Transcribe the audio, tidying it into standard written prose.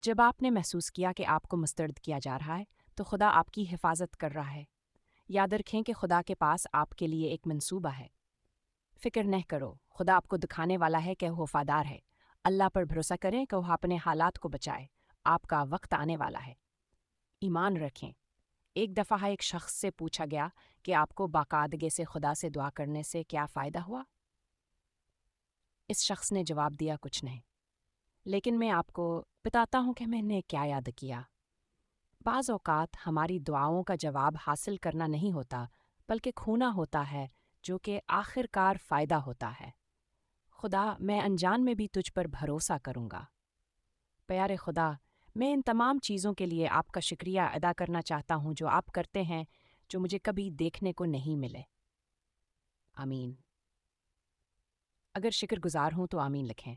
جب آپ نے محسوس کیا کہ آپ کو مسترد کیا جا رہا ہے تو خدا آپ کی حفاظت کر رہا ہے۔ یاد رکھیں کہ خدا کے پاس آپ کے لیے ایک منصوبہ ہے۔ فکر نہ کرو، خدا آپ کو دکھانے والا ہے کہ وہ وفادار ہے۔ اللہ پر بھروسہ کریں کہ وہ اپنے حالات کو بچائے۔ آپ کا وقت آنے والا ہے۔ ایمان رکھیں۔ ایک دفعہ ایک شخص سے پوچھا گیا کہ آپ کو باقاعدگی سے خدا سے دعا کرنے سے کیا فائدہ ہوا؟ اس شخص نے جواب دیا، کچھ نہیں، لیکن میں آپ کو بتاتا ہوں کہ میں نے کیا یاد کیا۔ بعض اوقات ہماری دعاؤں کا جواب حاصل کرنا نہیں ہوتا، بلکہ کھونا ہوتا ہے، جو کہ آخر کار فائدہ ہوتا ہے۔ خدا، میں انجان میں بھی تجھ پر بھروسہ کروں گا۔ پیارے خدا، میں ان تمام چیزوں کے لیے آپ کا شکریہ ادا کرنا چاہتا ہوں جو آپ کرتے ہیں، جو مجھے کبھی دیکھنے کو نہیں ملے۔ آمین۔ اگر شکر گزار ہوں تو آمین لکھیں۔